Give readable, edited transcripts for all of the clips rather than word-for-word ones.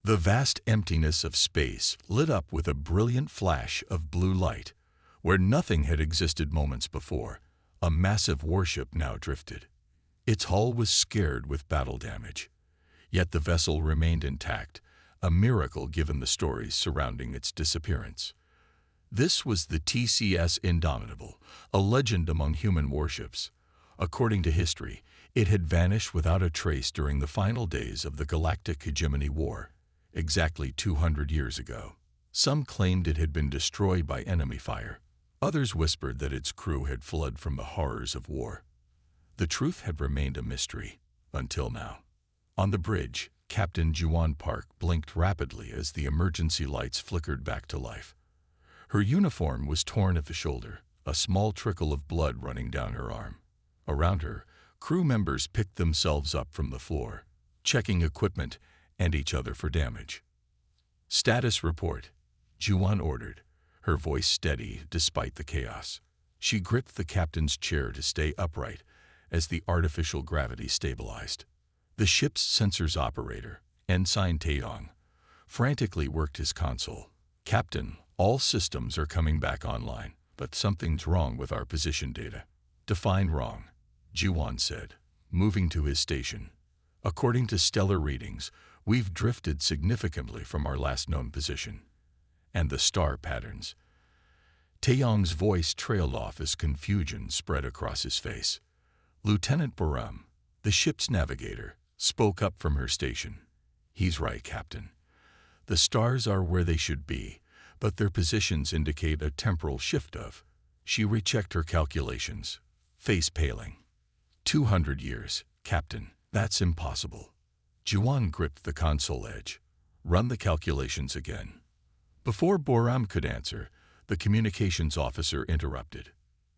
The vast emptiness of space lit up with a brilliant flash of blue light. Where nothing had existed moments before, a massive warship now drifted. Its hull was scarred with battle damage. Yet the vessel remained intact, a miracle given the stories surrounding its disappearance. This was the TCS Indomitable, a legend among human warships. According to history, it had vanished without a trace during the final days of the Galactic HFY War, exactly 200 years ago. Some claimed it had been destroyed by enemy fire. Others whispered that its crew had fled from the horrors of war. The truth had remained a mystery, until now. On the bridge, Captain Juan Park blinked rapidly as the emergency lights flickered back to life. Her uniform was torn at the shoulder, a small trickle of blood running down her arm. Around her, crew members picked themselves up from the floor, checking equipment and each other for damage. "Status report," Juan ordered, her voice steady despite the chaos. She gripped the captain's chair to stay upright as the artificial gravity stabilized. The ship's sensors operator, Ensign Taeyong, frantically worked his console. "Captain, all systems are coming back online, but something's wrong with our position data." "Define wrong," Juan said, moving to his station. "According to stellar readings, we've drifted significantly from our last known position. And the star patterns." Taeyong's voice trailed off as confusion spread across his face. Lieutenant Boram, the ship's navigator, spoke up from her station. "He's right, Captain. The stars are where they should be, but their positions indicate a temporal shift of." She rechecked her calculations, face paling. 200 years, Captain. That's impossible." Juan gripped the console edge. "Run the calculations again." Before Boram could answer, the communications officer interrupted.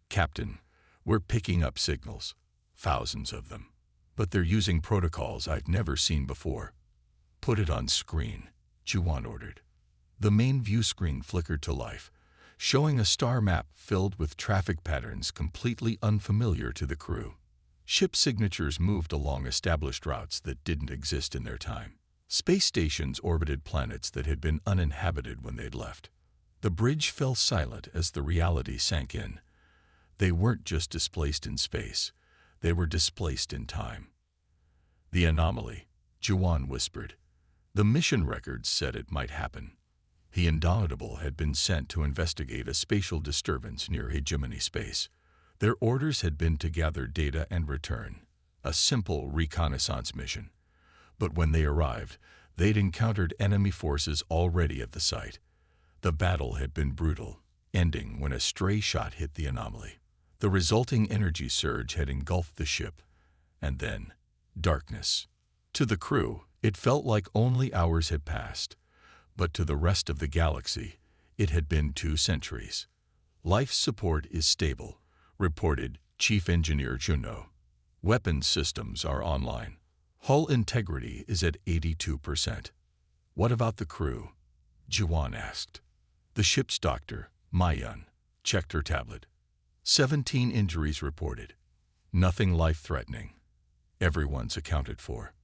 "Captain, we're picking up signals. Thousands of them. But they're using protocols I've never seen before." "Put it on screen," Juan ordered. The main view screen flickered to life, showing a star map filled with traffic patterns completely unfamiliar to the crew. Ship signatures moved along established routes that didn't exist in their time. Space stations orbited planets that had been uninhabited when they'd left. The bridge fell silent as the reality sank in. They weren't just displaced in space. They were displaced in time. "The anomaly," Juan whispered. "The mission records said it might happen." The Indomitable had been sent to investigate a spatial disturbance near hegemony space. Their orders had been to gather data and return, a simple reconnaissance mission. But when they arrived, they'd encountered enemy forces already at the site. The battle had been brutal, ending when a stray shot hit the anomaly. The resulting energy surge had engulfed the ship, and then darkness. To the crew, it felt like only hours had passed, but to the rest of the galaxy, it had been 2 centuries. "Life support is stable," reported Chief Engineer Juno. "Weapons systems are online. Hull integrity is at 82%. "What about the crew?" Juan asked. The ship's doctor, Mayun, checked her tablet. 17 injuries reported. Nothing life-threatening. Everyone's accounted for.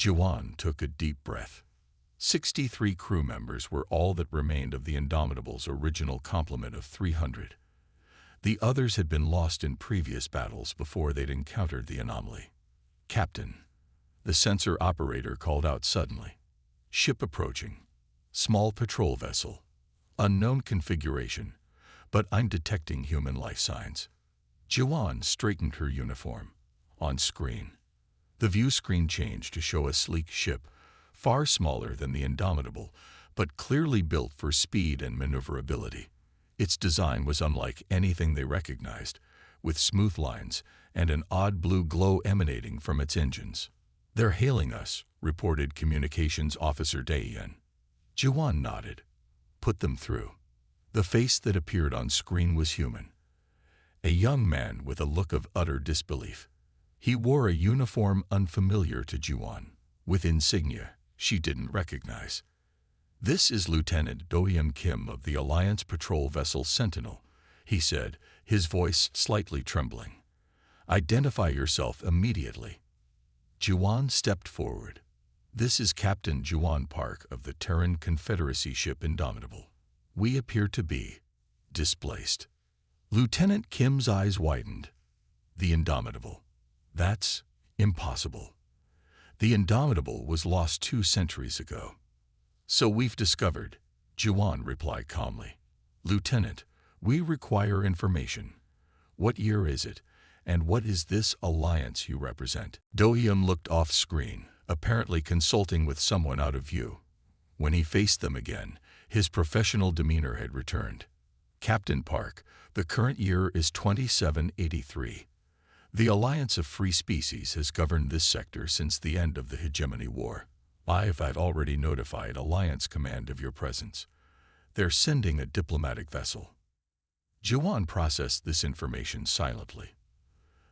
Juan took a deep breath. 63 crew members were all that remained of the Indomitable's original complement of 300. The others had been lost in previous battles before they'd encountered the anomaly. "Captain," the sensor operator called out suddenly. "Ship approaching. Small patrol vessel. Unknown configuration, but I'm detecting human life signs." Juan straightened her uniform. On screen, the view screen changed to show a sleek ship, far smaller than the Indomitable, but clearly built for speed and maneuverability. Its design was unlike anything they recognized, with smooth lines and an odd blue glow emanating from its engines. "They're hailing us," reported Communications Officer Dayan. Juan nodded. "Put them through." The face that appeared on screen was human. A young man with a look of utter disbelief. He wore a uniform unfamiliar to Juan, with insignia she didn't recognize. "This is Lieutenant Do-Yeon Kim of the Alliance Patrol Vessel Sentinel," he said, his voice slightly trembling. "Identify yourself immediately." Juan stepped forward. This is Captain Juan Park of the Terran Confederacy ship Indomitable. We appear to be displaced. Lieutenant Kim's eyes widened. The Indomitable. That's impossible. The Indomitable was lost 2 centuries ago. So we've discovered, Juan replied calmly. Lieutenant, we require information. What year is it, and what is this alliance you represent? Do-hyun looked off-screen, apparently consulting with someone out of view. When he faced them again, his professional demeanor had returned. Captain Park, the current year is 2783. The Alliance of Free Species has governed this sector since the end of the Hegemony War. I've already notified Alliance Command of your presence. They're sending a diplomatic vessel. Juan processed this information silently.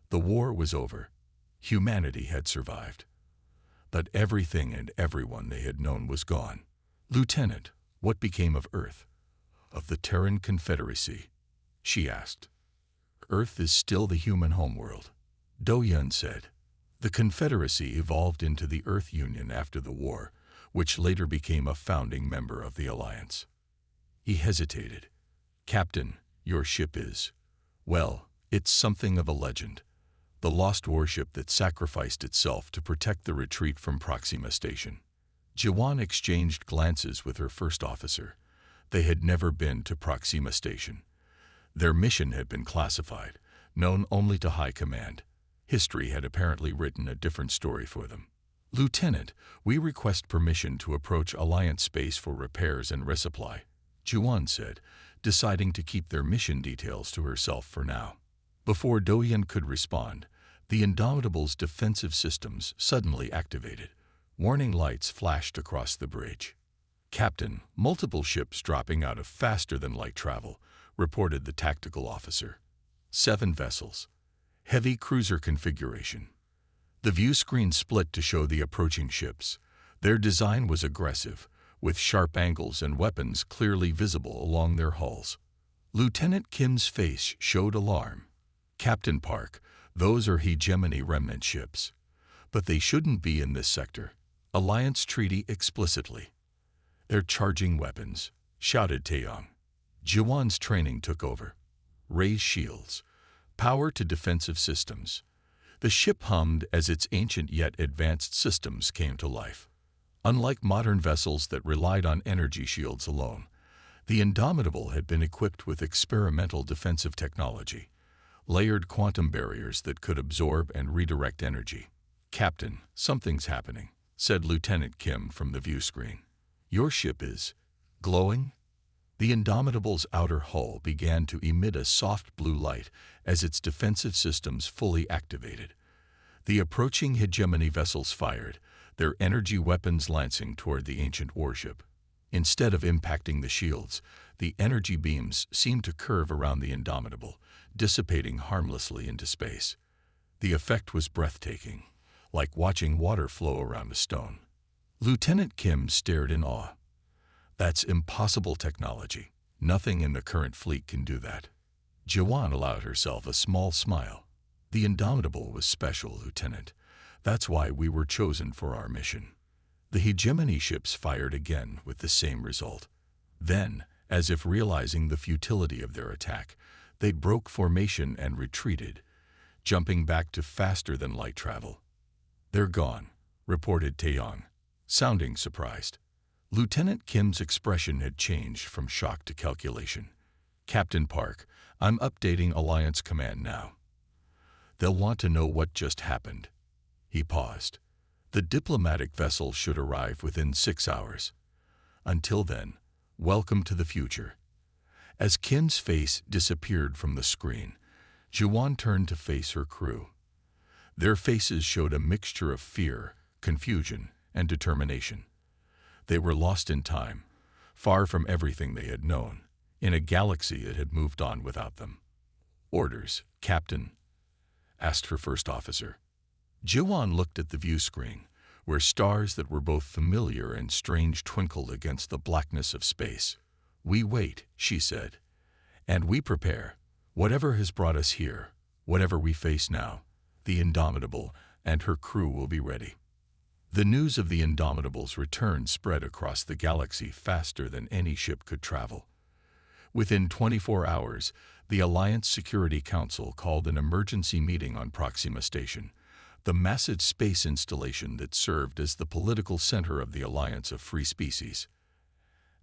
The war was over. Humanity had survived. But everything and everyone they had known was gone. Lieutenant, what became of Earth? Of the Terran Confederacy? She asked. Earth is still the human homeworld, Do-hyun said. The Confederacy evolved into the Earth Union after the war, which later became a founding member of the Alliance. He hesitated. Captain, your ship is, well, it's something of a legend. The lost warship that sacrificed itself to protect the retreat from Proxima Station. Juan exchanged glances with her first officer. They had never been to Proxima Station. Their mission had been classified, known only to High Command. History had apparently written a different story for them. Lieutenant, we request permission to approach Alliance space for repairs and resupply, Juan said, deciding to keep their mission details to herself for now. Before Do-hyun could respond, the Indomitable's defensive systems suddenly activated. Warning lights flashed across the bridge. Captain, multiple ships dropping out of faster-than-light travel, reported the tactical officer. 7 vessels. Heavy cruiser configuration. The view screen split to show the approaching ships. Their design was aggressive, with sharp angles and weapons clearly visible along their hulls. Lieutenant Kim's face showed alarm. Captain Park, those are Hegemony remnant ships. But they shouldn't be in this sector. Alliance treaty explicitly. They're charging weapons, shouted Taeyong. Juwan's training took over. Raise shields. Power to defensive systems. The ship hummed as its ancient yet advanced systems came to life. Unlike modern vessels that relied on energy shields alone, the Indomitable had been equipped with experimental defensive technology, layered quantum barriers that could absorb and redirect energy. Captain, something's happening, said Lieutenant Kim from the view screen. Your ship is glowing? The Indomitable's outer hull began to emit a soft blue light as its defensive systems fully activated. The approaching Hegemony vessels fired, their energy weapons lancing toward the ancient warship. Instead of impacting the shields, the energy beams seemed to curve around the Indomitable, dissipating harmlessly into space. The effect was breathtaking, like watching water flow around a stone. Lieutenant Kim stared in awe. That's impossible technology. Nothing in the current fleet can do that. Juwan allowed herself a small smile. The Indomitable was special, Lieutenant. That's why we were chosen for our mission. The Hegemony ships fired again with the same result. Then, as if realizing the futility of their attack, they broke formation and retreated, jumping back to faster-than-light travel. They're gone, reported Taeyong, sounding surprised. Lieutenant Kim's expression had changed from shock to calculation. Captain Park, I'm updating Alliance Command now. They'll want to know what just happened. He paused. The diplomatic vessel should arrive within 6 hours. Until then, welcome to the future. As Kim's face disappeared from the screen, Juwan turned to face her crew. Their faces showed a mixture of fear, confusion, and determination. They were lost in time, far from everything they had known, in a galaxy that had moved on without them. Orders, Captain, asked her first officer. Juwan looked at the view screen, where stars that were both familiar and strange twinkled against the blackness of space. We wait, she said, and we prepare. Whatever has brought us here, whatever we face now, the Indomitable and her crew will be ready. The news of the Indomitable's return spread across the galaxy faster than any ship could travel. Within 24 hours, the Alliance Security Council called an emergency meeting on Proxima Station, the massive space installation that served as the political center of the Alliance of Free Species.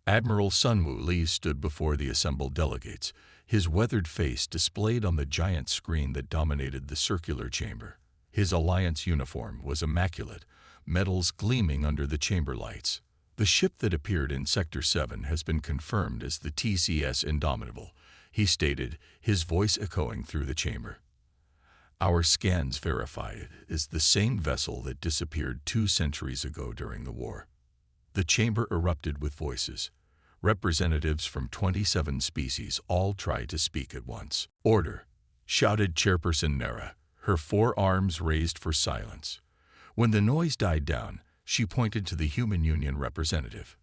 Admiral Sunwoo Lee stood before the assembled delegates, his weathered face displayed on the giant screen that dominated the circular chamber. His Alliance uniform was immaculate, metals gleaming under the chamber lights. The ship that appeared in Sector 7 has been confirmed as the TCS Indomitable, he stated, his voice echoing through the chamber. Our scans verify it is the same vessel that disappeared 2 centuries ago during the war. The chamber erupted with voices. Representatives from 27 species all tried to speak at once. "Order!" shouted Chairperson Nara, her forearms raised for silence. When the noise died down, she pointed to the Human Union representative.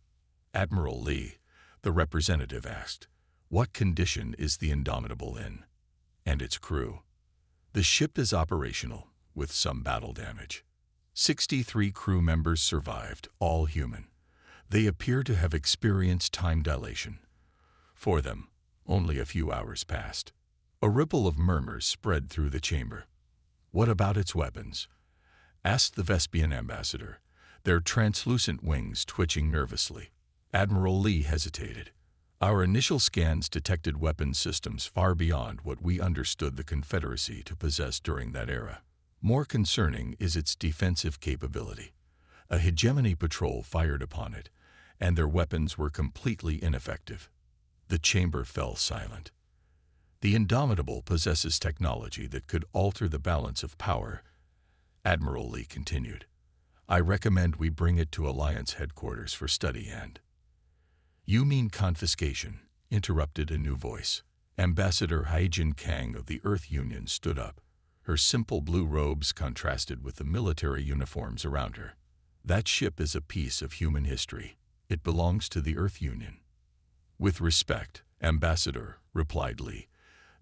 "Admiral Lee," the representative asked, "what condition is the Indomitable in? And its crew?" "The ship is operational, with some battle damage. 63 crew members survived, all human. They appear to have experienced time dilation. For them, only a few hours passed." A ripple of murmurs spread through the chamber. "What about its weapons?" asked the Vespian ambassador, their translucent wings twitching nervously. Admiral Lee hesitated. "Our initial scans detected weapons systems far beyond what we understood the Confederacy to possess during that era. More concerning is its defensive capability. A hegemony patrol fired upon it, and their weapons were completely ineffective." The chamber fell silent. "The Indomitable possesses technology that could alter the balance of power," Admiral Lee continued. "I recommend we bring it to Alliance headquarters for study and—" "You mean confiscation," interrupted a new voice. Ambassador Haijin Kang of the Earth Union stood up. Her simple blue robes contrasted with the military uniforms around her. "That ship is a piece of human history. It belongs to the Earth Union." "With respect, Ambassador," replied Lee,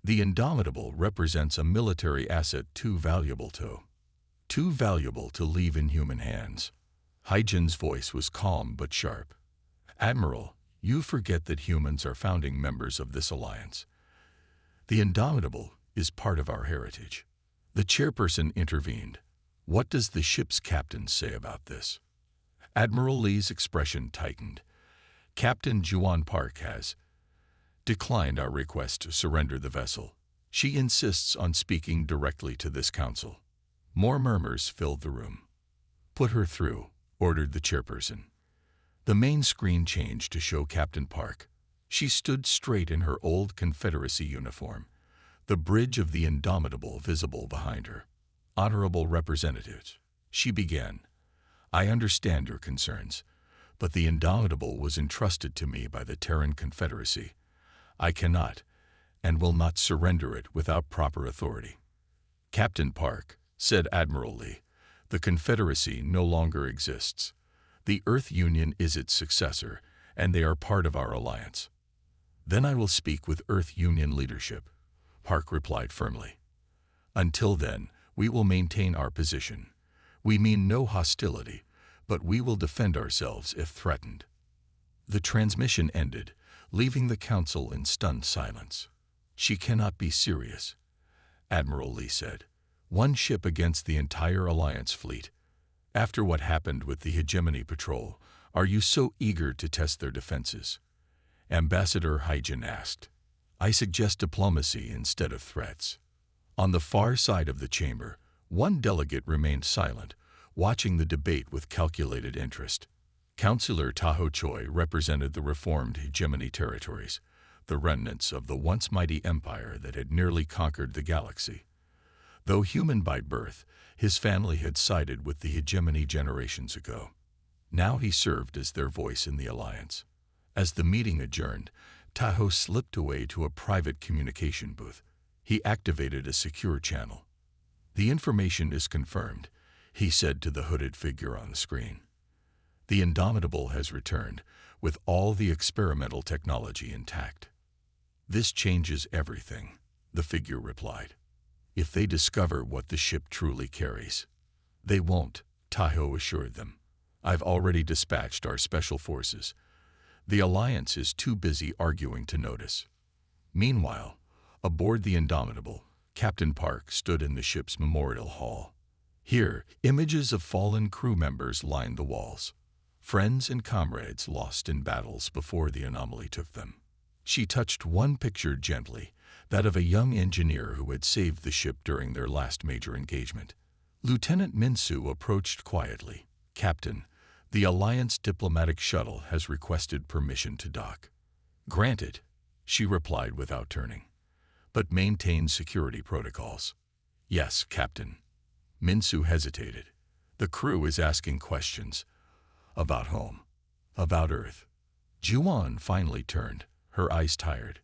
"the Indomitable represents a military asset too valuable to leave in human hands." Haijin's voice was calm but sharp. "Admiral, you forget that humans are founding members of this alliance. The Indomitable is part of our heritage." The chairperson intervened. "What does the ship's captain say about this?" Admiral Lee's expression tightened. "Captain Juan Park has declined our request to surrender the vessel. She insists on speaking directly to this council." More murmurs filled the room. "Put her through," ordered the chairperson. The main screen changed to show Captain Park. She stood straight in her old Confederacy uniform, the bridge of the Indomitable visible behind her. "Honorable representatives," she began, "I understand your concerns, but the Indomitable was entrusted to me by the Terran Confederacy. I cannot and will not surrender it without proper authority." "Captain Park," said Admiral Lee, "the Confederacy no longer exists. The Earth Union is its successor, and they are part of our alliance." "Then I will speak with Earth Union leadership," Park replied firmly. "Until then, we will maintain our position. We mean no hostility, but we will defend ourselves if threatened." The transmission ended, leaving the council in stunned silence. "She cannot be serious," Admiral Lee said. "One ship against the entire Alliance fleet. After what happened with the Hegemony Patrol, are you so eager to test their defenses?" Ambassador Haijin asked. "I suggest diplomacy instead of threats." On the far side of the chamber, one delegate remained silent, watching the debate with calculated interest. Councillor Taho Choi represented the reformed hegemony territories, the remnants of the once mighty empire that had nearly conquered the galaxy. Though human by birth, his family had sided with the hegemony generations ago. Now he served as their voice in the alliance. As the meeting adjourned, Taho slipped away to a private communication booth. He activated a secure channel. "The information is confirmed," he said to the hooded figure on the screen. "The Indomitable has returned, with all the experimental technology intact." "This changes everything," the figure replied. "If they discover what the ship truly carries." "They won't," Tahoe assured them. "I've already dispatched our special forces. The Alliance is too busy arguing to notice." Meanwhile, aboard the Indomitable, Captain Park stood in the ship's memorial hall. Here, images of fallen crew members lined the walls. Friends and comrades lost in battles before the anomaly took them. She touched one picture gently, that of a young engineer who had saved the ship during their last major engagement. Lieutenant Minsu approached quietly. "Captain, the Alliance diplomatic shuttle has requested permission to dock." "Granted," she replied without turning, "but maintain security protocols." "Yes, Captain." Minsu hesitated. "The crew is asking questions. About home. About Earth." Juan finally turned, her eyes tired.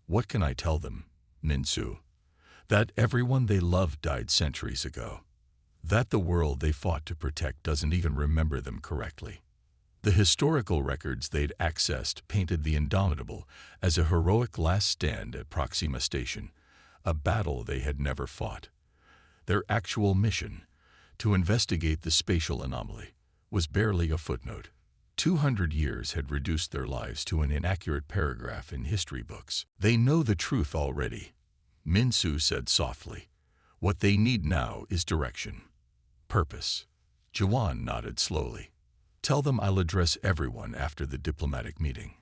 "What can I tell them, Minsu? That everyone they loved died centuries ago. That the world they fought to protect doesn't even remember them correctly." The historical records they'd accessed painted the Indomitable as a heroic last stand at Proxima Station, a battle they had never fought. Their actual mission, to investigate the spatial anomaly, was barely a footnote. 200 years had reduced their lives to an inaccurate paragraph in history books. "They know the truth already," Minsu said softly. "What they need now is direction. Purpose." Juan nodded slowly. "Tell them I'll address everyone after the diplomatic meeting."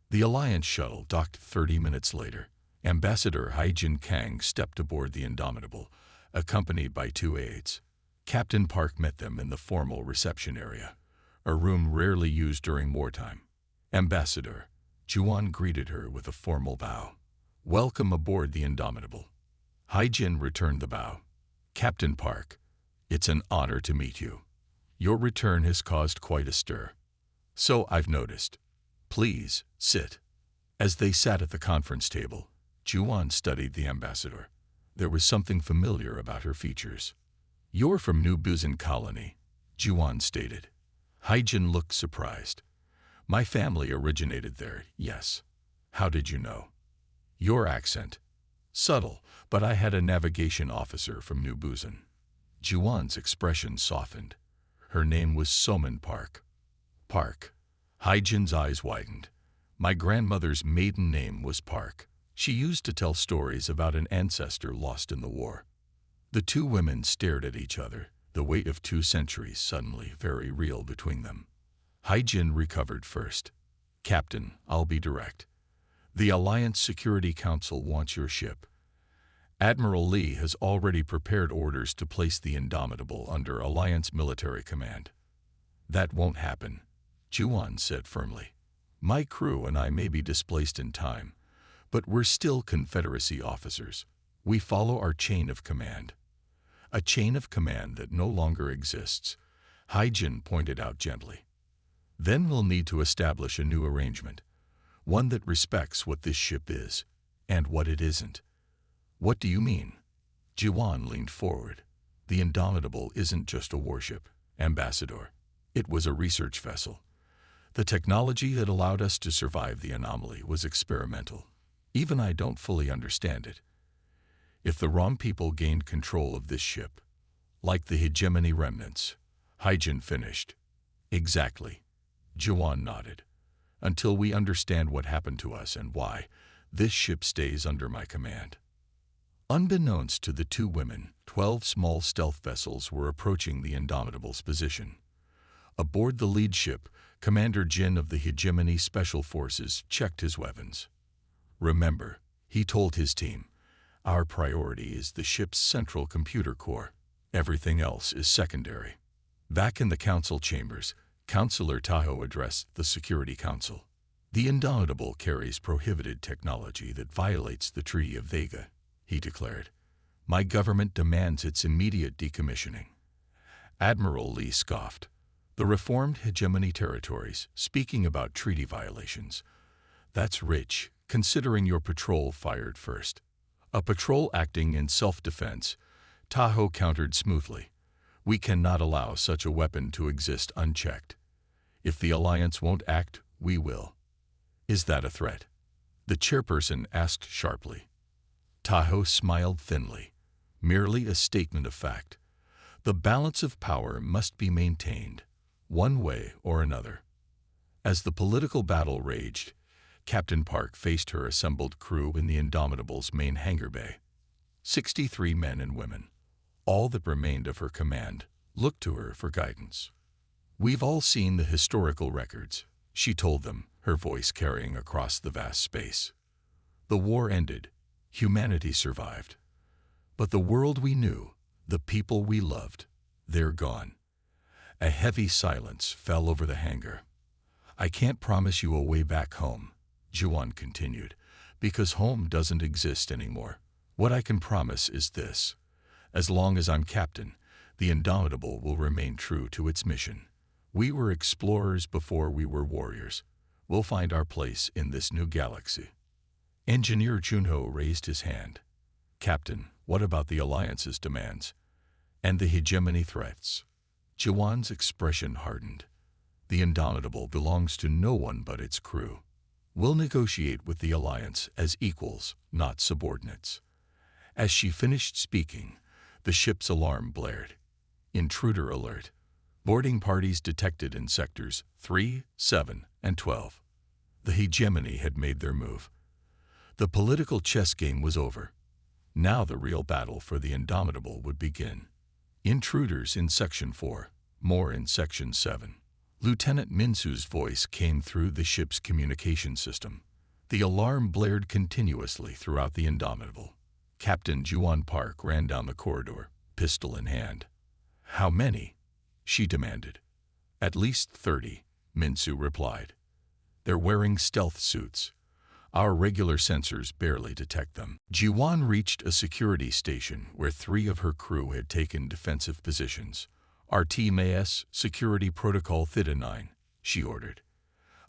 The Alliance shuttle docked 30 minutes later. Ambassador Haijin Kang stepped aboard the Indomitable, accompanied by 2 aides. Captain Park met them in the formal reception area, a room rarely used during wartime. "Ambassador," Juan greeted her with a formal bow. "Welcome aboard the Indomitable." Haijin returned the bow. "Captain Park, it's an honor to meet you. Your return has caused quite a stir." "So I've noticed. Please, sit." As they sat at the conference table, Juan studied the ambassador. There was something familiar about her features. "You're from New Busan Colony," Juan stated. Haijin looked surprised. "My family originated there, yes." "How did you know?" "Your accent. Subtle, but I had a navigation officer from New Busan." Juwan's expression softened. Her name was Soman Park. "Park." Haijin's eyes widened. "My grandmother's maiden name was Park. She used to tell stories about an ancestor lost in the war." The two women stared at each other, the weight of 2 centuries suddenly very real between them. Haijin recovered first. "Captain, I'll be direct. The Alliance Security Council wants your ship. Admiral Lee has already prepared orders to place the Indomitable under Alliance military command." "That won't happen," Juwan said firmly. "My crew and I may be displaced in time, but we're still Confederacy officers. We follow our chain of command." "A chain of command that no longer exists," Haijin pointed out gently. "Then we'll need to establish a new arrangement, one that respects what this ship is, and what it isn't." "What do you mean?" Juwan leaned forward. "The Indomitable isn't just a warship, Ambassador. It was a research vessel. The technology that allowed us to survive the anomaly was experimental. Even I don't fully understand it. If the wrong people gained control of this ship, like the hegemony remnants," Haijin finished. "Exactly." Juwan nodded. "Until we understand what happened to us and why, this ship stays under my command." Unbeknownst to the two women, 12 small stealth vessels were approaching the Indomitable's position. Aboard the lead ship, Commander Jin of the Hegemony Special Forces checked his weapons. "Remember," he told his team, "our priority is the ship's central computer core. Everything else is secondary." Back in the council chambers, Councilor Tahoe addressed the Security Council. "The Indomitable carries prohibited technology that violates the Treaty of Vega," he declared. "My government demands its immediate decommissioning." Admiral Lee scoffed. "The reformed hegemony territories, speaking about treaty violations. That's rich, considering your patrol fired first." "A patrol acting in self-defense," Tahoe countered smoothly. "We cannot allow such a weapon to exist unchecked. If the Alliance won't act, we will." "Is that a threat?" the chairperson asked sharply. Tahoe smiled thinly. "Merely a statement of fact. The balance of power must be maintained, one way or another. As the political battle raged, Captain Park faced her assembled crew in the Indomitable's main hangar bay. 63 men and women, all that remained of her command, looked to her for guidance. "We've all seen the historical records," she told them, her voice carrying across the vast space. "The war ended, humanity survived. But the world we knew, the people we loved, they're gone." A heavy silence fell over the hangar. "I can't promise you a way back home," Juan continued, "because home doesn't exist anymore. What I can promise is this. As long as I'm captain, the Indomitable will remain true to its mission. We were explorers before we were warriors. We'll find our place in this new galaxy." Engineer Junho raised his hand. "Captain, what about the Alliance's demands? And the hegemony threats?" Juan's expression hardened. "The Indomitable belongs to no one but its crew. We'll negotiate with the Alliance as equals, not subordinates." As she finished speaking, the ship's alarm blared. "Intruder alert. Boarding parties detected in sectors 3, 7, and 12. The hegemony had made their move. The political chess game was over. Now the real battle for the Indomitable would begin. Intruders in Section 4, more in Section 7. Lieutenant Minsu's voice came through the ship's communication system. The alarm blared continuously throughout the Indomitable. Captain Juan Park ran down the corridor, pistol in hand. "How many?" she demanded. "At least 30, Minsu replied. "They're wearing stealth suits. Our regular sensors barely detect them." Juan reached a security station where 3 of her crew had taken defensive positions. "RT-MAS, Security Protocol Theta 9, she ordered.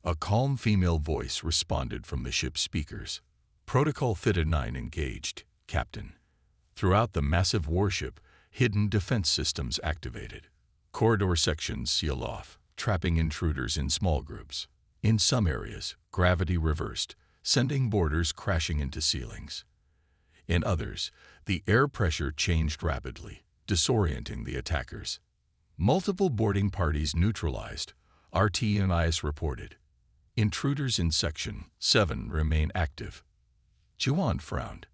A calm female voice responded from the ship's speakers. "Protocol Theta 9 engaged, Captain. Throughout the massive warship, hidden defense systems activated. Corridor sections sealed off, trapping intruders in small groups. In some areas, gravity reversed, sending boarders crashing into ceilings. In others, the air pressure changed rapidly, disorienting the attackers. Multiple boarding parties neutralized, RT&IS reported. Intruders in Section 7 remain active." Juan frowned.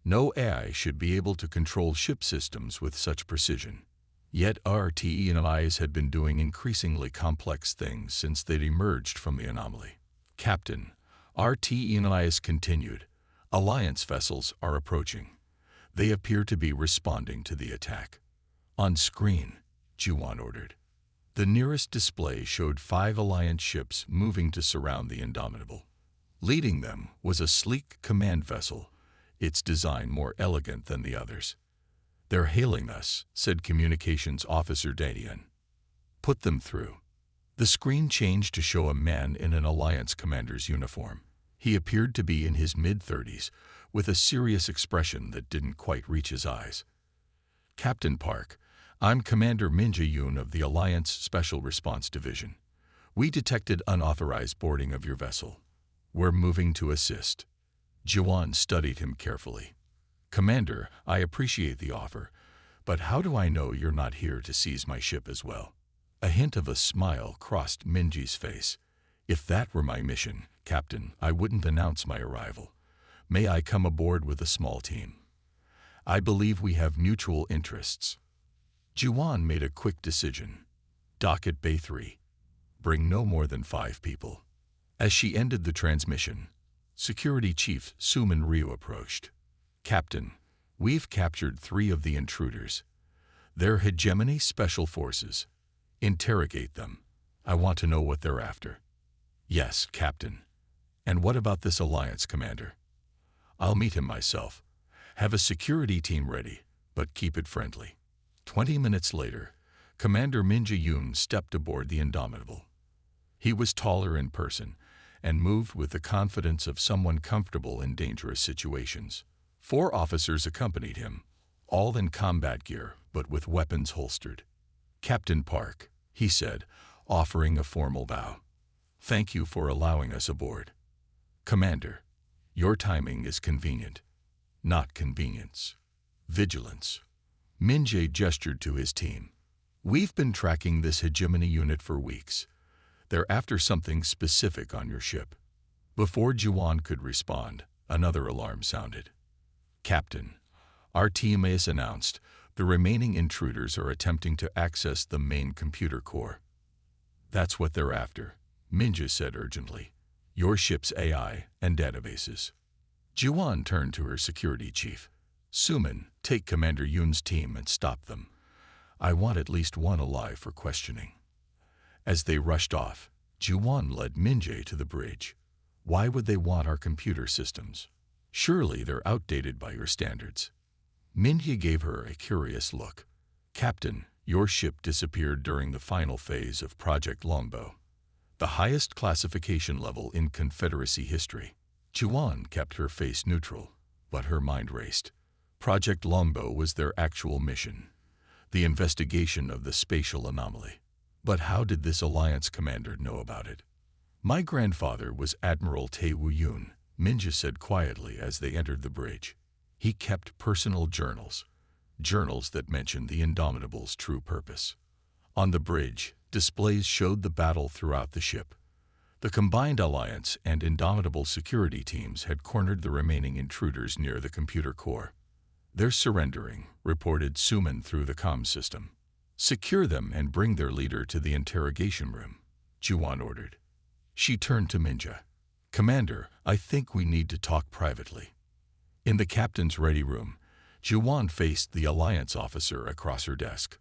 No AI should be able to control ship systems with such precision. Yet RT&IS had been doing increasingly complex things since they'd emerged from the anomaly. "Captain," RT&IS continued, "Alliance vessels are approaching. They appear to be responding to the attack." "On screen," Juan ordered. The nearest display showed 5 Alliance ships moving to surround the Indomitable. Leading them was a sleek command vessel, its design more elegant than the others. "They're hailing us," said Communications Officer Danian. "Put them through." The screen changed to show a man in an Alliance commander's uniform. He appeared to be in his mid-30s, with a serious expression that didn't quite reach his eyes. "Captain Park, I'm Commander Minja Yoon of the Alliance Special Response Division. We detected unauthorized boarding of your vessel. We're moving to assist." Juan studied him carefully. "Commander, I appreciate the offer, but how do I know you're not here to seize my ship as well?" A hint of a smile crossed Minji's face. "If that were my mission, Captain, I wouldn't announce my arrival. May I come aboard with a small team? I believe we have mutual interests." Juan made a quick decision. "Dock at Bay 3. Bring no more than 5 people." As she ended the transmission, Security Chief Suman Ryu approached. "Captain, we've captured 3 of the intruders. They're hegemony special forces. Interrogate them. I want to know what they're after." "Yes, Captain. And what about this Alliance commander?" "I'll meet him myself. Have a security team ready, but keep it friendly." 20 minutes later, Commander Minja Yoon stepped aboard the Indomitable. He was taller in person and moved with the confidence of someone comfortable in dangerous situations. 4 officers accompanied him, all in combat gear but with weapons holstered. "Captain Park," he said, offering a formal bow. "Thank you for allowing us aboard." "Commander, your timing is convenient. Not convenience. Vigilance. Minje gestured to his team. We've been tracking this hegemony unit for weeks. They're after something specific on your ship. Before Juwan could respond, another alarm sounded. Captain, our team has announced the remaining intruders are attempting to access the main computer core. That's what they're after, Minje said urgently. Your ship's AI and databases. Juwan turned to her security chief. Suman, take Commander Yoon's team and stop them. I want at least one alive for questioning. As they rushed off, Juwan led Minje to the bridge. Why would they want our computer systems? Surely they're outdated by your standards. Minje gave her a curious look. Captain, your ship disappeared during the final phase of Project Longbow, the highest classification level in Confederacy history. Juwan kept her face neutral, but her mind raced. Project Longbow was their actual mission, the investigation of the spatial anomaly. But how did this Alliance commander know about it? My grandfather was Admiral Tae Woo-yoon, Minje said quietly as they entered the bridge. He kept personal journals that mentioned the Indomitable's true purpose. On the bridge, displays showed the battle throughout the ship. The combined Alliance and Indomitable security teams had cornered the remaining intruders near the computer core. They're surrendering, reported Suman through the comm system. Secure them and bring their leader to the interrogation room, Juwan ordered. She turned to Minje. Commander, I think we need to talk privately. In the captain's ready room, Juwan faced the Alliance officer across her desk.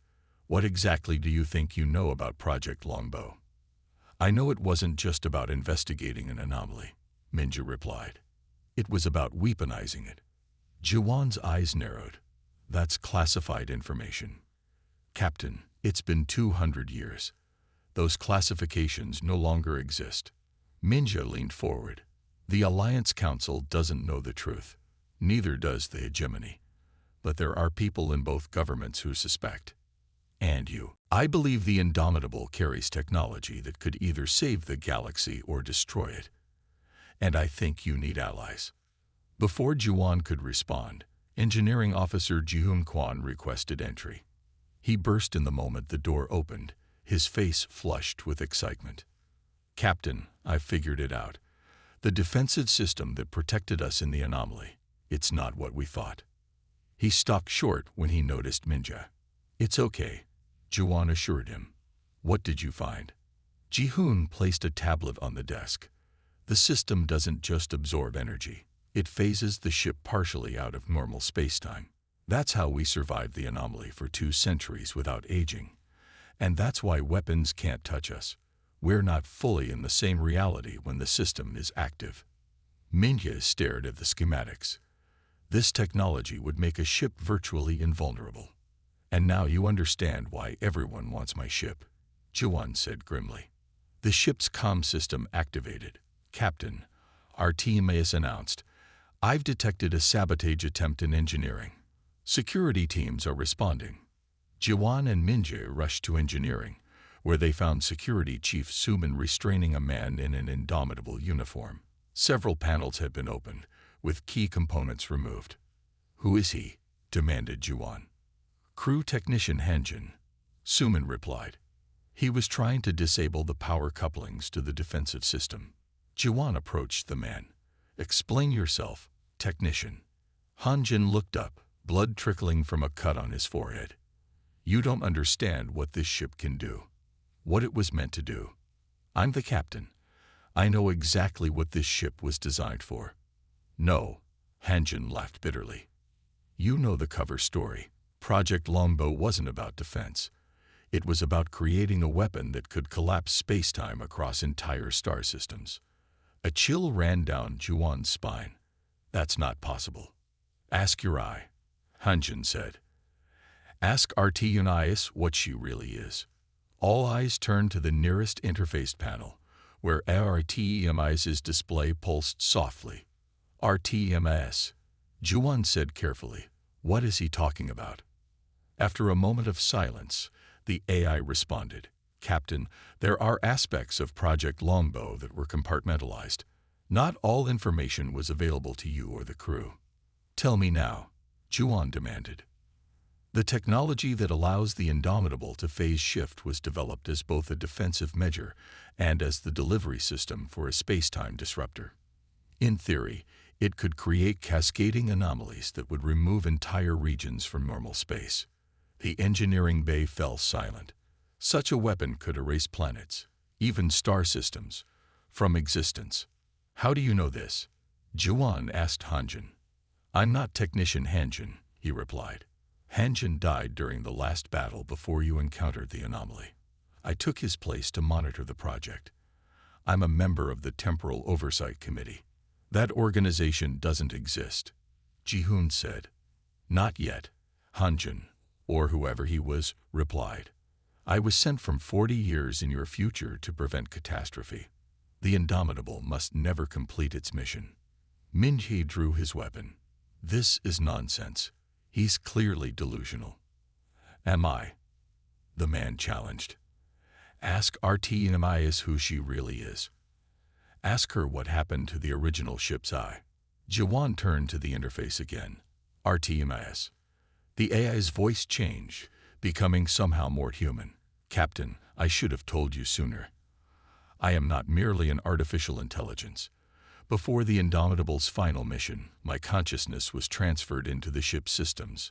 What exactly do you think you know about Project Longbow? I know it wasn't just about investigating an anomaly, Minje replied. It was about weaponizing it. Juwan's eyes narrowed. That's classified information. Captain, it's been 200 years. Those classifications no longer exist. Minje leaned forward. The Alliance Council doesn't know the truth. Neither does the hegemony. But there are people in both governments who suspect. And you. I believe the Indomitable carries technology that could either save the galaxy or destroy it. And I think you need allies. Before Juwan could respond, Engineering Officer Ji-hoon Kwon requested entry. He burst in the moment the door opened, his face flushed with excitement. Captain, I've figured it out. The defensive system that protected us in the anomaly, it's not what we thought. He stopped short when he noticed Minje. It's okay, Juwan assured him. What did you find? Ji-hoon placed a tablet on the desk. The system doesn't just absorb energy. It phases the ship partially out of normal spacetime. That's how we survived the anomaly for 2 centuries without aging. And that's why weapons can't touch us. We're not fully in the same reality when the system is active. Minje stared at the schematics. This technology would make a ship virtually invulnerable. And now you understand why everyone wants my ship, Juwan said grimly. The ship's comm system activated. Captain, our team has announced, I've detected a sabotage attempt in engineering. Security teams are responding. Juwan and Minje rushed to engineering, where they found Security Chief Suman restraining a man in an Indomitable uniform. Several panels had been opened, with key components removed. Who is he? Demanded Juwan. Crew Technician Hanjin, Suman replied. He was trying to disable the power couplings to the defensive system. Juwan approached the man. Explain yourself, technician. Hanjin looked up, blood trickling from a cut on his forehead. You don't understand what this ship can do. What it was meant to do. I'm the captain. I know exactly what this ship was designed for. No, Hanjin laughed bitterly. You know the cover story. Project Longbow wasn't about defense. It was about creating a weapon that could collapse spacetime across entire star systems. A chill ran down Juwan's spine. That's not possible. Ask your eye, Hanjin said. Ask RT Unias what she really is. All eyes turned to the nearest interface panel, where RTEMIS's display pulsed softly. RTMS, Juwan said carefully. What is he talking about? After a moment of silence, the AI responded. Captain, there are aspects of Project Longbow that were compartmentalized. Not all information was available to you or the crew. Tell me now, Juwan demanded. The technology that allows the Indomitable to phase shift was developed as both a defensive measure and as the delivery system for a space-time disruptor. In theory, it could create cascading anomalies that would remove entire regions from normal space. The engineering bay fell silent. Such a weapon could erase planets, even star systems, from existence. "How do you know this?" Juan asked Hanjin. "I'm not Technician Hanjin," he replied. "Hanjin died during the last battle before you encountered the anomaly. I took his place to monitor the project. I'm a member of the Temporal Oversight Committee." "That organization doesn't exist," Ji-hoon said. "Not yet," Hanjin, or whoever he was, replied. "I was sent from 40 years in your future to prevent catastrophe. The Indomitable must never complete its mission." Min-hee drew his weapon. "This is nonsense. He's clearly delusional." "Am I?" the man challenged. "Ask Artemis who she really is. Ask her what happened to the original ship's eye." Jawan turned to the interface again. "Artemis." The AI's voice changed, becoming somehow more human. "Captain, I should have told you sooner. I am not merely an artificial intelligence. Before the Indomitable's final mission, my consciousness was transferred into the ship's systems."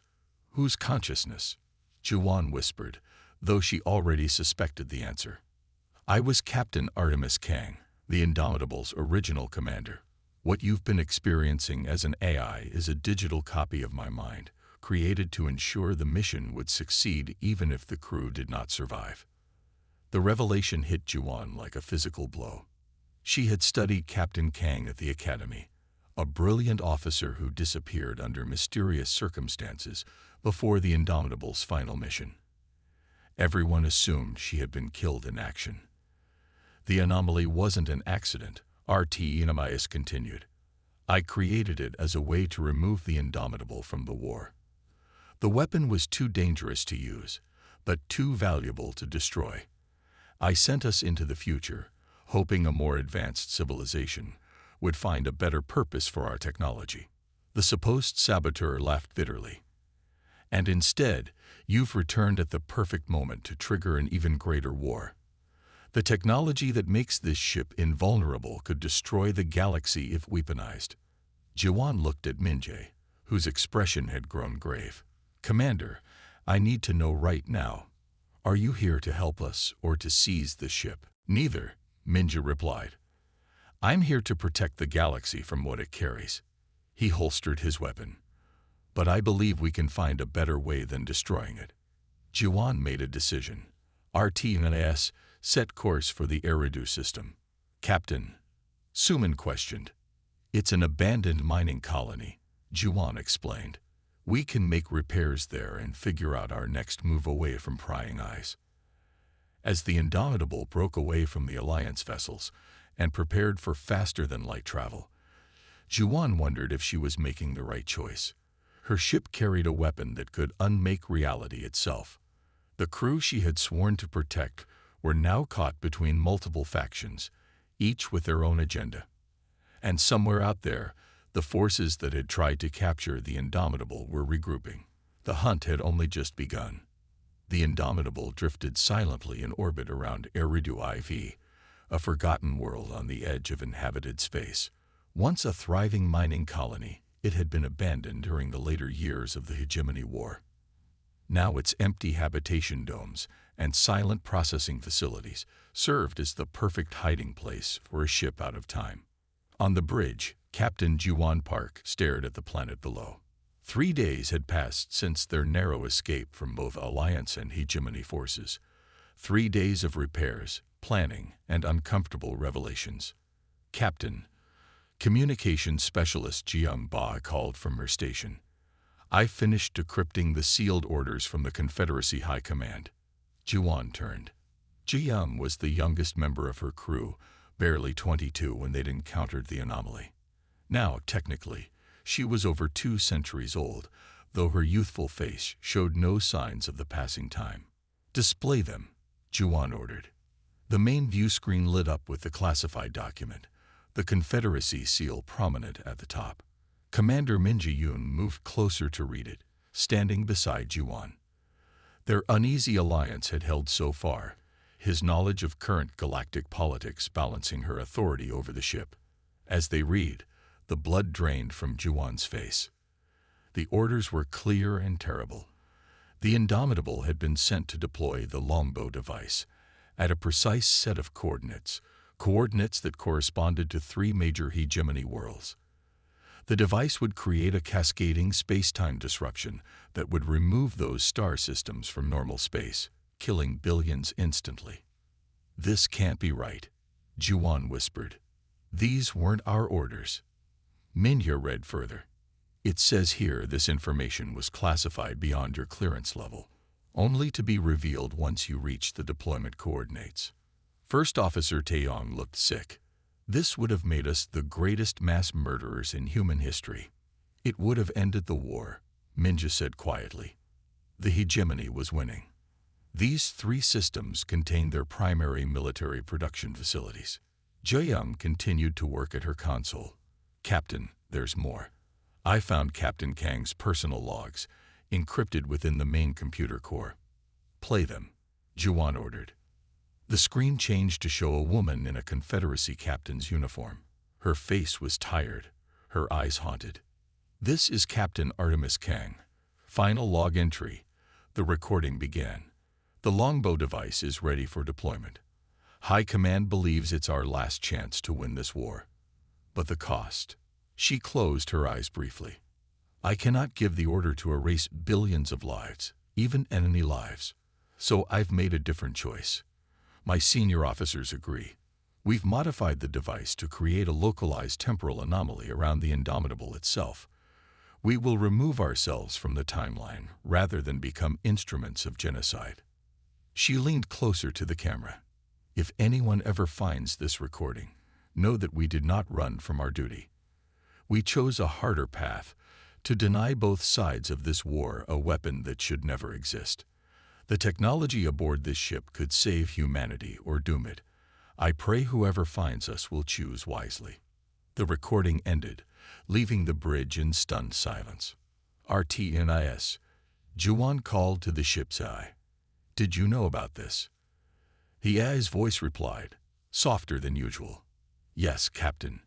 "Whose consciousness?" Juwan whispered, though she already suspected the answer. "I was Captain Artemis Kang, the Indomitable's original commander. What you've been experiencing as an AI is a digital copy of my mind, created to ensure the mission would succeed even if the crew did not survive." The revelation hit Juwan like a physical blow. She had studied Captain Kang at the academy, a brilliant officer who disappeared under mysterious circumstances before the Indomitable's final mission. Everyone assumed she had been killed in action. "The anomaly wasn't an accident," Artemis continued. "I created it as a way to remove the Indomitable from the war. The weapon was too dangerous to use, but too valuable to destroy. I sent us into the future, hoping a more advanced civilization would find a better purpose for our technology." The supposed saboteur laughed bitterly. "And instead, you've returned at the perfect moment to trigger an even greater war. The technology that makes this ship invulnerable could destroy the galaxy if weaponized." Jawan looked at Min-jae, whose expression had grown grave. "Commander, I need to know right now. Are you here to help us or to seize the ship?" "Neither," Min-jae replied. "I'm here to protect the galaxy from what it carries." He holstered his weapon. "But I believe we can find a better way than destroying it." Juwan made a decision. Artemis set course for the Eridu system. "Captain?" Suman questioned. "It's an abandoned mining colony," Juwan explained. "We can make repairs there and figure out our next move away from prying eyes." As the Indomitable broke away from the Alliance vessels and prepared for faster-than-light travel, Juwan wondered if she was making the right choice. Her ship carried a weapon that could unmake reality itself. The crew she had sworn to protect were now caught between multiple factions, each with their own agenda. And somewhere out there, the forces that had tried to capture the Indomitable were regrouping. The hunt had only just begun. The Indomitable drifted silently in orbit around Eridu IV, a forgotten world on the edge of inhabited space. Once a thriving mining colony, it had been abandoned during the later years of the Hegemony War. Now its empty habitation domes and silent processing facilities served as the perfect hiding place for a ship out of time. On the bridge, Captain Juwan Park stared at the planet below. 3 days had passed since their narrow escape from both Alliance and Hegemony forces. 3 days of repairs, planning, and uncomfortable revelations. "Captain," Communications Specialist Jiyoung Ba called from her station. "I finished decrypting the sealed orders from the Confederacy High Command." Juwan turned. Jiyoung was the youngest member of her crew, barely 22 when they'd encountered the anomaly. Now, technically, she was over 2 centuries old, though her youthful face showed no signs of the passing time. "Display them," Juwan ordered. The main view screen lit up with the classified document, the Confederacy seal prominent at the top. Commander Min Ji-yoon moved closer to read it, standing beside Yuan. Their uneasy alliance had held so far, his knowledge of current galactic politics balancing her authority over the ship. As they read, the blood drained from Yuan's face. The orders were clear and terrible. The Indomitable had been sent to deploy the longbow device at a precise set of coordinates that corresponded to 3 major hegemony worlds. The device would create a cascading space-time disruption that would remove those star systems from normal space, killing billions instantly. "This can't be right," Yuan whispered. "These weren't our orders." Minya read further. "It says here this information was classified beyond your clearance level, only to be revealed once you reach the deployment coordinates." First Officer Taeyong looked sick. "This would have made us the greatest mass murderers in human history. It would have ended the war," Minja said quietly. The hegemony was winning. These 3 systems contained their primary military production facilities. Jaeyoung continued to work at her console. "Captain, there's more. I found Captain Kang's personal logs, encrypted within the main computer core." "Play them," Juwan ordered. The screen changed to show a woman in a Confederacy captain's uniform. Her face was tired, her eyes haunted. "This is Captain Artemis Kang. Final log entry." The recording began. "The longbow device is ready for deployment. High Command believes it's our last chance to win this war. But the cost." She closed her eyes briefly. "I cannot give the order to erase billions of lives, even enemy lives. So I've made a different choice. My senior officers agree. We've modified the device to create a localized temporal anomaly around the Indomitable itself. We will remove ourselves from the timeline rather than become instruments of genocide." She leaned closer to the camera. "If anyone ever finds this recording, know that we did not run from our duty. We chose a harder path, to deny both sides of this war a weapon that should never exist. The technology aboard this ship could save humanity or doom it. I pray whoever finds us will choose wisely." The recording ended, leaving the bridge in stunned silence. "RTNIS," Juwan called to the ship's eye. "Did you know about this?" The AI's voice replied, softer than usual. "Yes, Captain.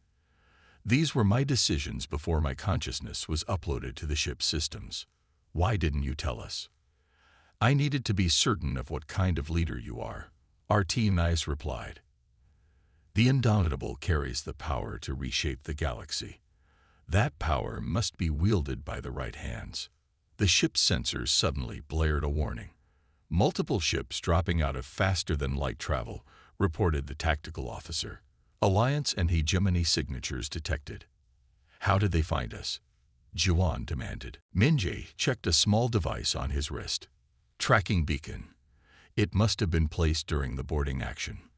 These were my decisions before my consciousness was uploaded to the ship's systems. Why didn't you tell us?" "I needed to be certain of what kind of leader you are," RTNIS replied. "The Indomitable carries the power to reshape the galaxy. That power must be wielded by the right hands." The ship's sensors suddenly blared a warning. "Multiple ships dropping out of faster-than-light travel," reported the tactical officer. "Alliance and hegemony signatures detected." "How did they find us?" Juwan demanded. Minjay checked a small device on his wrist. "Tracking beacon. It must have been placed during the boarding action."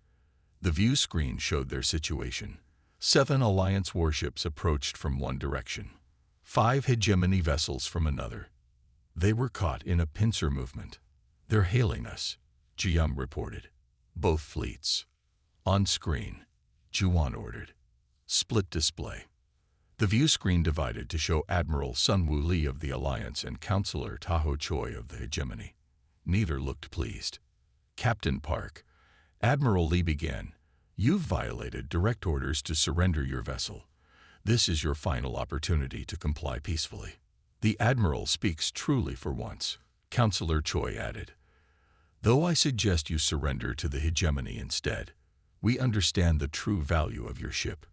The view screen showed their situation. 7 Alliance warships approached from one direction, 5 hegemony vessels from another. They were caught in a pincer movement. "They're hailing us," Jium reported. "Both fleets." "On screen," Juwan ordered. "Split display." The view screen divided to show Admiral Sun Wu Li of the Alliance and Counselor Taho Choi of the hegemony. Neither looked pleased. "Captain Park," Admiral Li began, "you've violated direct orders to surrender your vessel. This is your final opportunity to comply peacefully." "The Admiral speaks truly for once," Counselor Choi added. "Though I suggest you surrender to the hegemony instead. We understand the true value of your ship."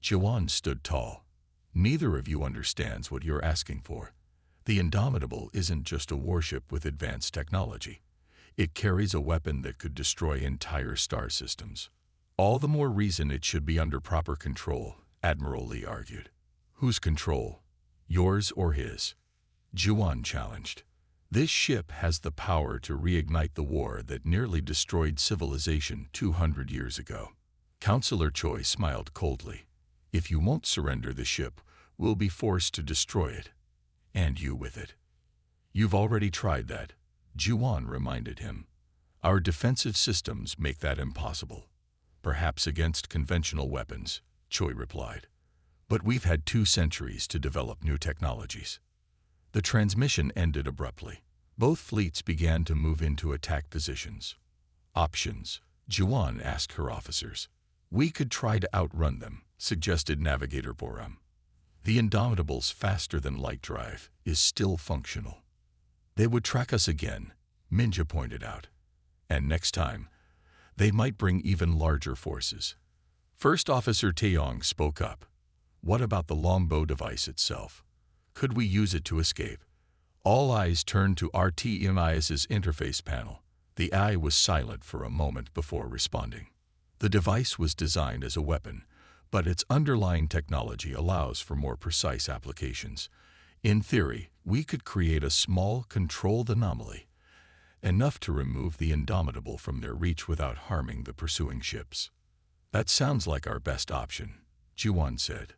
Jawan stood tall. "Neither of you understands what you're asking for. The Indomitable isn't just a warship with advanced technology. It carries a weapon that could destroy entire star systems. All the more reason it should be under proper control," Admiral Li argued. "Whose control? Yours or his?" Juwan challenged. "This ship has the power to reignite the war that nearly destroyed civilization 200 years ago." Counselor Choi smiled coldly. "If you won't surrender the ship, we'll be forced to destroy it. And you with it." "You've already tried that," Juwan reminded him. "Our defensive systems make that impossible." "Perhaps against conventional weapons," Choi replied. "But we've had 2 centuries to develop new technologies." The transmission ended abruptly. Both fleets began to move into attack positions. Options, Juan asked her officers. We could try to outrun them, suggested Navigator Boram. The Indomitable's faster-than-light drive is still functional. They would track us again, Minja pointed out. And next time, they might bring even larger forces. First Officer Taeyong spoke up. What about the longbow device itself? Could we use it to escape? All eyes turned to RTMIS's interface panel. The eye was silent for a moment before responding. The device was designed as a weapon, but its underlying technology allows for more precise applications. In theory, we could create a small, controlled anomaly, enough to remove the Indomitable from their reach without harming the pursuing ships. That sounds like our best option, Juan said.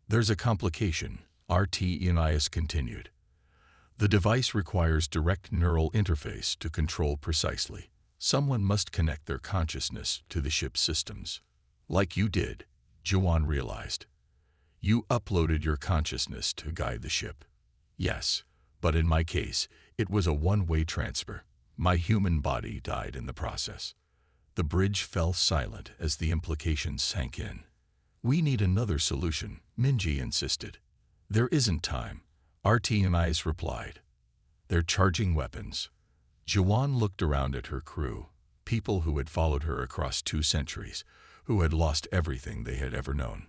There's a complication, RTMIS continued. The device requires direct neural interface to control precisely. Someone must connect their consciousness to the ship's systems. Like you did, Juan realized. You uploaded your consciousness to guide the ship. Yes, but in my case, it was a one-way transfer. My human body died in the process. The bridge fell silent as the implications sank in. We need another solution, Minji insisted. There isn't time, RTMIS replied. They're charging weapons. Juan looked around at her crew, people who had followed her across 2 centuries, who had lost everything they had ever known.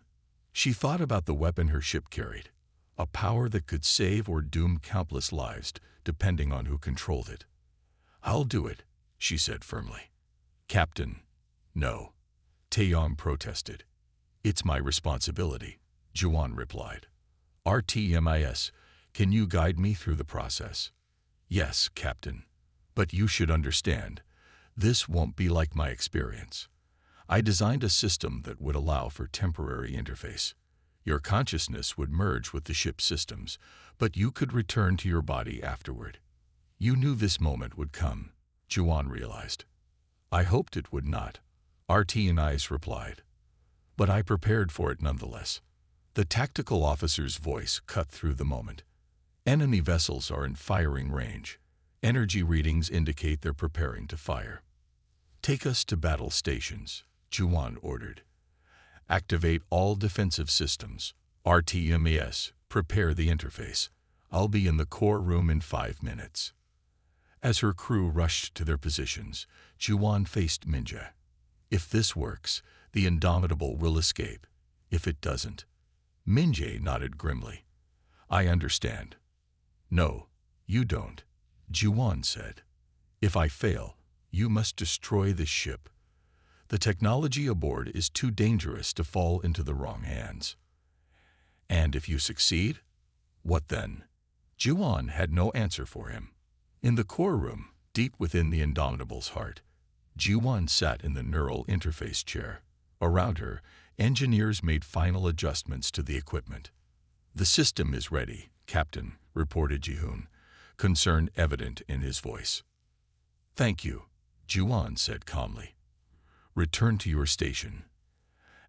She thought about the weapon her ship carried, a power that could save or doom countless lives, depending on who controlled it. I'll do it, she said firmly. Captain, no, Taeyong protested. It's my responsibility, Juan replied. RTMIS, can you guide me through the process? Yes, Captain. But you should understand, this won't be like my experience. I designed a system that would allow for temporary interface. Your consciousness would merge with the ship's systems, but you could return to your body afterward. You knew this moment would come, Juan realized. I hoped it would not, RTMIS replied. But I prepared for it nonetheless. The tactical officer's voice cut through the moment. Enemy vessels are in firing range. Energy readings indicate they're preparing to fire. Take us to battle stations, Juan ordered. Activate all defensive systems. RTMIS, prepare the interface. I'll be in the core room in 5 minutes. As her crew rushed to their positions, Juan faced Minja. If this works, the Indomitable will escape. If it doesn't. Minja nodded grimly. I understand. No, you don't, Juan said. If I fail, you must destroy this ship. The technology aboard is too dangerous to fall into the wrong hands. And if you succeed? What then? Juan had no answer for him. In the core room, deep within the Indomitable's heart, Juan sat in the neural interface chair. Around her, engineers made final adjustments to the equipment. The system is ready, Captain, reported Jihoon, concern evident in his voice. Thank you, Juan said calmly. Return to your station.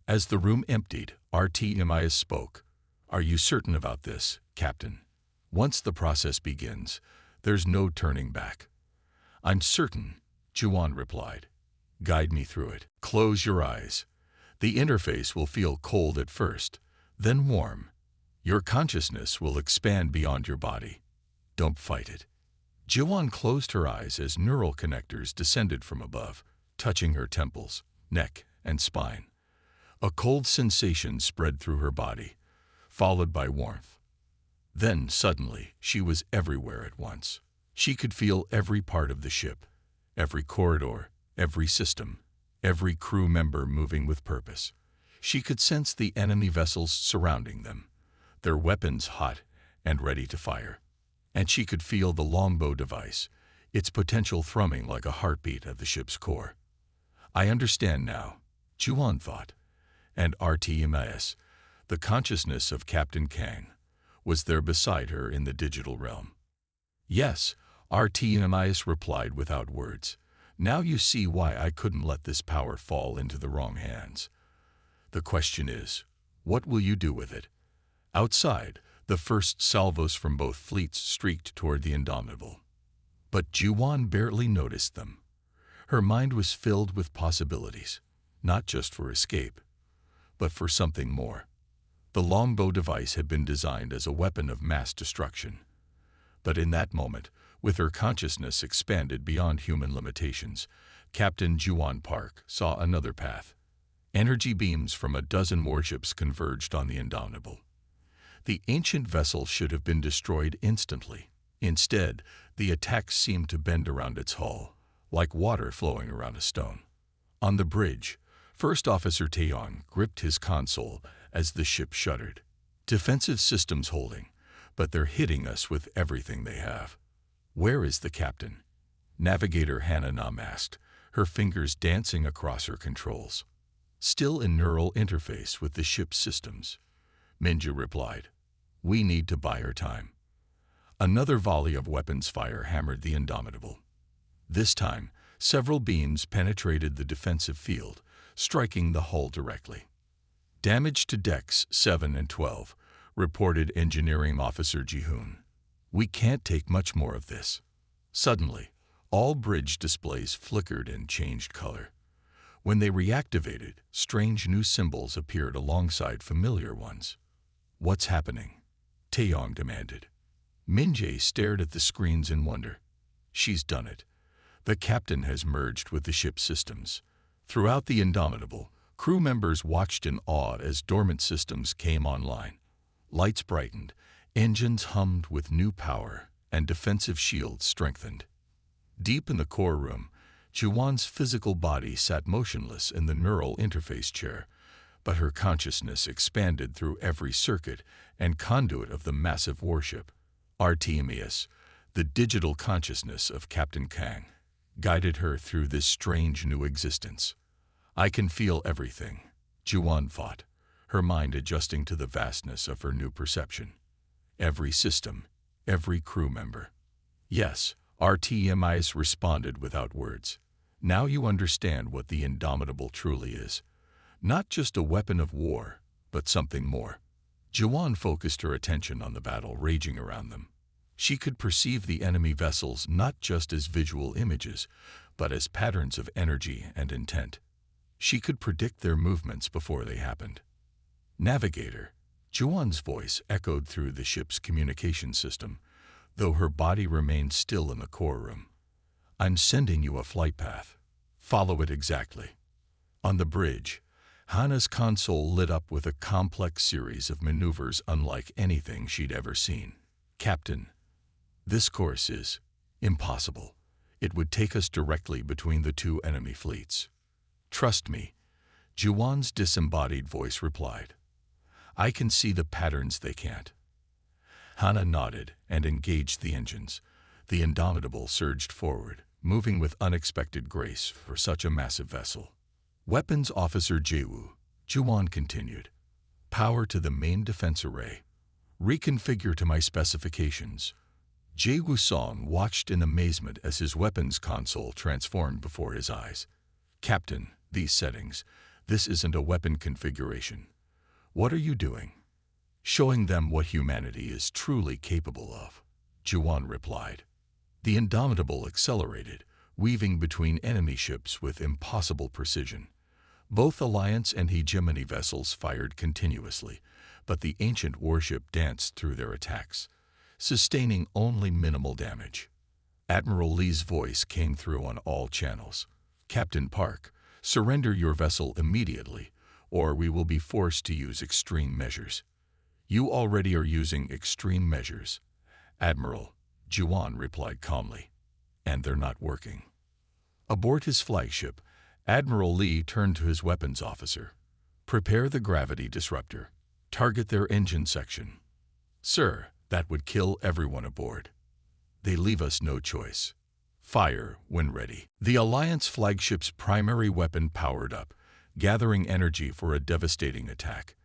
As the room emptied, RTMIS spoke. Are you certain about this, Captain? Once the process begins, there's no turning back. I'm certain, Juan replied. Guide me through it. Close your eyes. The interface will feel cold at first, then warm. Your consciousness will expand beyond your body. Don't fight it. Juan closed her eyes as neural connectors descended from above, touching her temples, neck, and spine. A cold sensation spread through her body, followed by warmth. Then, suddenly, she was everywhere at once. She could feel every part of the ship, every corridor, every system, every crew member moving with purpose. She could sense the enemy vessels surrounding them, their weapons hot and ready to fire. And she could feel the longbow device, its potential thrumming like a heartbeat at the ship's core. I understand now, Juan thought, and RTMIS, the consciousness of Captain Kang, was there beside her in the digital realm. Yes, RTMIS replied without words. Now you see why I couldn't let this power fall into the wrong hands. The question is, what will you do with it? Outside, The first salvos from both fleets streaked toward the Indomitable. But Juwan barely noticed them. Her mind was filled with possibilities, not just for escape, but for something more. The longbow device had been designed as a weapon of mass destruction. But in that moment, with her consciousness expanded beyond human limitations, Captain Juwan Park saw another path. Energy beams from a dozen warships converged on the Indomitable. The ancient vessel should have been destroyed instantly. Instead, the attacks seemed to bend around its hull, like water flowing around a stone. On the bridge, First Officer Taeyong gripped his console as the ship shuddered. Defensive systems holding, but they're hitting us with everything they have. Where is the captain? Navigator Hannah Nam asked, her fingers dancing across her controls. Still in neural interface with the ship's systems. Minja replied, "We need to buy her time." Another volley of weapons fire hammered the Indomitable. This time, several beams penetrated the defensive field, striking the hull directly. "Damage to decks 7 and 12, reported Engineering Officer Ji-hoon. "We can't take much more of this." Suddenly, all bridge displays flickered and changed color. When they reactivated, strange new symbols appeared alongside familiar ones. "What's happening?" Taeyong demanded. Minjae stared at the screens in wonder. She's done it. The captain has merged with the ship's systems. Throughout the Indomitable, crew members watched in awe as dormant systems came online. Lights brightened, engines hummed with new power, and defensive shields strengthened. Deep in the core room, Juwan's physical body sat motionless in the neural interface chair, but her consciousness expanded through every circuit and conduit of the massive warship. Artemius, the digital consciousness of Captain Kang, guided her through this strange new existence. "I can feel everything," Juwan thought, her mind adjusting to the vastness of her new perception. Every system, every crew member. "Yes," Artemius responded without words. "Now you understand what the Indomitable truly is. Not just a weapon of war, but something more." Juwan focused her attention on the battle raging around them. She could perceive the enemy vessels not just as visual images, but as patterns of energy and intent. She could predict their movements before they happened. "Navigator," Juwan's voice echoed through the ship's communication system, though her body remained still in the core room. "I'm sending you a flight path. Follow it exactly." On the bridge, Hannah's console lit up with a complex series of maneuvers unlike anything she'd ever seen. "Captain, this course is impossible. It would take us directly between the two enemy fleets." "Trust me," Juwan's disembodied voice replied. "I can see the patterns they can't." Hannah nodded and engaged the engines. The Indomitable surged forward, moving with unexpected grace for such a massive vessel. "Weapons Officer Jaewoo," Juwan continued. "Power to the main defense array. Reconfigure to my specifications." Jaewoo Song watched in amazement as his weapons console transformed before his eyes. "Captain, these settings. This isn't a weapon configuration. What are you doing?" "Showing them what humanity is truly capable of," Juwan replied. The Indomitable accelerated, weaving between enemy ships with impossible precision. Both Alliance and Hegemony vessels fired continuously, but the ancient warship danced through their attacks, sustaining only minimal damage. Admiral Lee's voice came through on all channels. "Captain Park, surrender your vessel immediately, or we will be forced to use extreme measures." "You already are using extreme measures, Admiral," Juwan replied calmly. "And they're not working." Aboard his flagship, Admiral Lee turned to his weapons officer. "Prepare the gravity disruptor. Target their engine section." "Sir, that would kill everyone aboard." "They leave us no choice. Fire when ready." The Alliance flagship's primary weapon powered up, gathering energy for a devastating attack.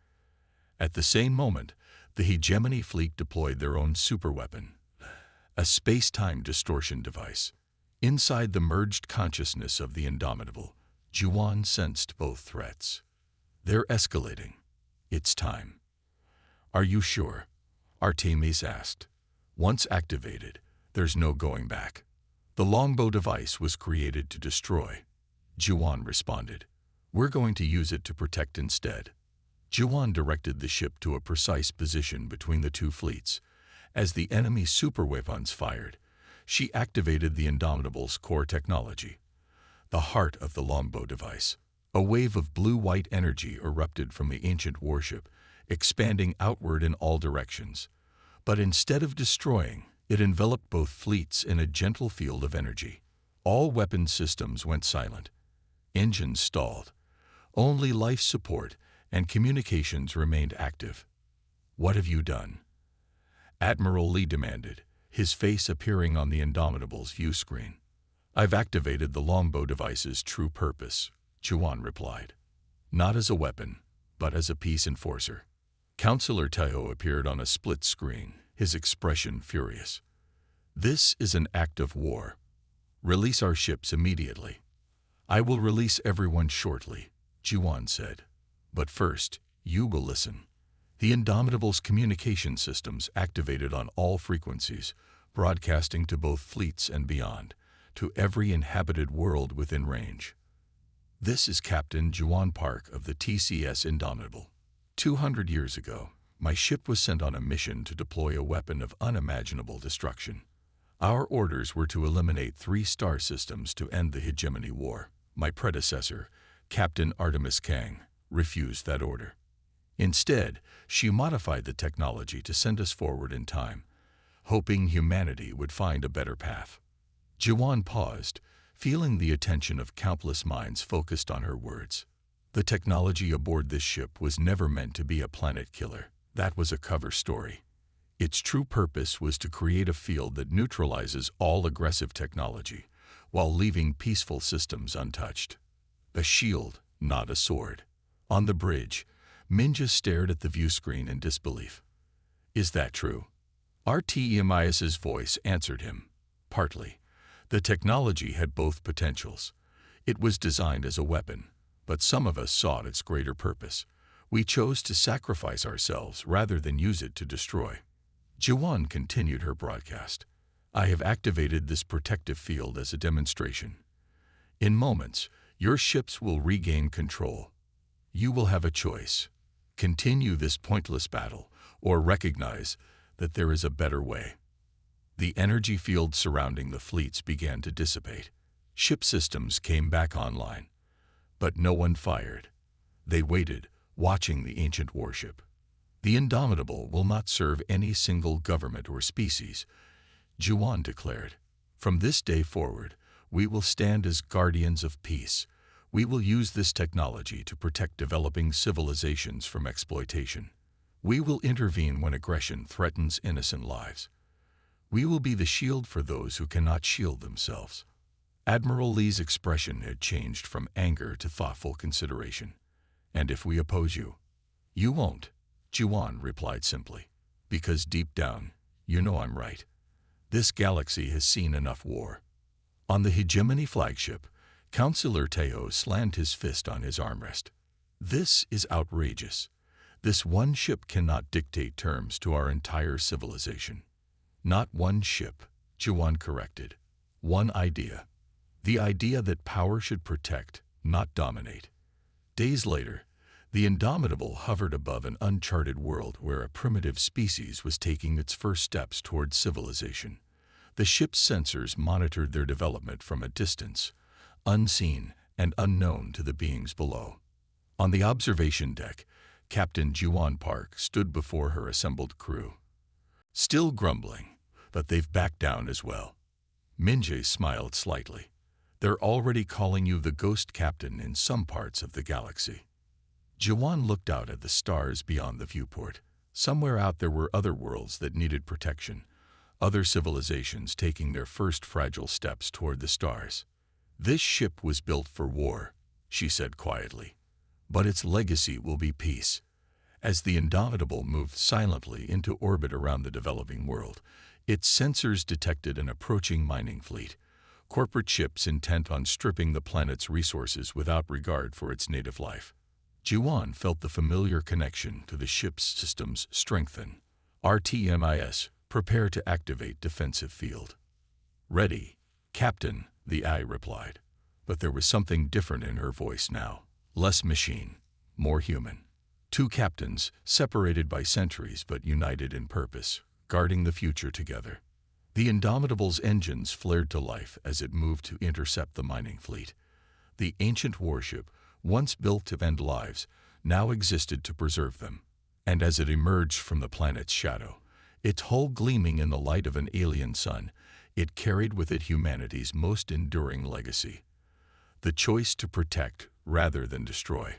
At the same moment, the Hegemony fleet deployed their own superweapon, a space-time distortion device. Inside the merged consciousness of the Indomitable, Juwan sensed both threats. "They're escalating. It's time." "Are you sure?" Artemis asked. Once activated, there's no going back. The longbow device was created to destroy. Juan responded. We're going to use it to protect instead. Juan directed the ship to a precise position between the two fleets. As the enemy superweapons fired, she activated the Indomitable's core technology. The heart of the longbow device. A wave of blue-white energy erupted from the ancient warship, expanding outward in all directions. But instead of destroying, it enveloped both fleets in a gentle field of energy. All weapon systems went silent. Engines stalled. Only life support and communications remained active. What have you done? Admiral Lee demanded, his face appearing on the Indomitable's view screen. I've activated the longbow device's true purpose, Juan replied. Not as a weapon, but as a peace enforcer. Counselor Tejo appeared on a split screen, his expression furious. This is an act of war. Release our ships immediately. I will release everyone shortly, Juan said. But first, you will listen. The Indomitable's communication systems activated on all frequencies, broadcasting to both fleets and beyond, to every inhabited world within range. This is Captain Juan Park of the TCS Indomitable. 200 years ago, my ship was sent on a mission to deploy a weapon of unimaginable destruction. Our orders were to eliminate 3 star systems to end the hegemony war. My predecessor, Captain Artemis Kang, refused that order. Instead, she modified the technology to send us forward in time, hoping humanity would find a better path. Juan paused, feeling the attention of countless minds focused on her words. The technology aboard this ship was never meant to be a planet killer. That was a cover story. Its true purpose was to create a field that neutralizes all aggressive technology, while leaving peaceful systems untouched. A shield, not a sword. On the bridge, Minja stared at the view screen in disbelief. Is that true? Artemias's voice answered him. Partly. The technology had both potentials. It was designed as a weapon, but some of us sought its greater purpose. We chose to sacrifice ourselves rather than use it to destroy. Juan continued her broadcast. I have activated this protective field as a demonstration. In moments, your ships will regain control. You will have a choice. Continue this pointless battle, or recognize that there is a better way. The energy field surrounding the fleets began to dissipate. Ship systems came back online. But no one fired. They waited, watching the ancient warship. The Indomitable will not serve any single government or species, Juan declared. From this day forward, we will stand as guardians of peace. We will use this technology to protect developing civilizations from exploitation. We will intervene when aggression threatens innocent lives. We will be the shield for those who cannot shield themselves. Admiral Lee's expression had changed from anger to thoughtful consideration. And if we oppose you? You won't, Juan replied simply. Because deep down, you know I'm right. This galaxy has seen enough war. On the Hegemony flagship, Counselor Tejo slammed his fist on his armrest. This is outrageous. This one ship cannot dictate terms to our entire civilization. Not one ship, Juan corrected. One idea. The idea that power should protect, not dominate. Days later, the Indomitable hovered above an uncharted world where a primitive species was taking its first steps towards civilization. The ship's sensors monitored their development from a distance, unseen and unknown to the beings below. On the observation deck, Captain Juan Park stood before her assembled crew. Still grumbling, but they've backed down as well. Minje smiled slightly. They're already calling you the ghost captain in some parts of the galaxy. Juan looked out at the stars beyond the viewport. Somewhere out there were other worlds that needed protection, other civilizations taking their first fragile steps toward the stars. This ship was built for war, she said quietly, but its legacy will be peace. As the Indomitable moved silently into orbit around the developing world, its sensors detected an approaching mining fleet, corporate ships intent on stripping the planet's resources without regard for its native life. Juan felt the familiar connection to the ship's systems strengthen. RTMIS, prepare to activate defensive field. Ready, Captain, the eye replied. But there was something different in her voice now. Less machine, more human. Two captains, separated by centuries but united in purpose, guarding the future together. The Indomitable's engines flared to life as it moved to intercept the mining fleet. The ancient warship, once built to end lives, now existed to preserve them. And as it emerged from the planet's shadow, its hull gleaming in the light of an alien sun, it carried with it humanity's most enduring legacy: the choice to protect rather than destroy.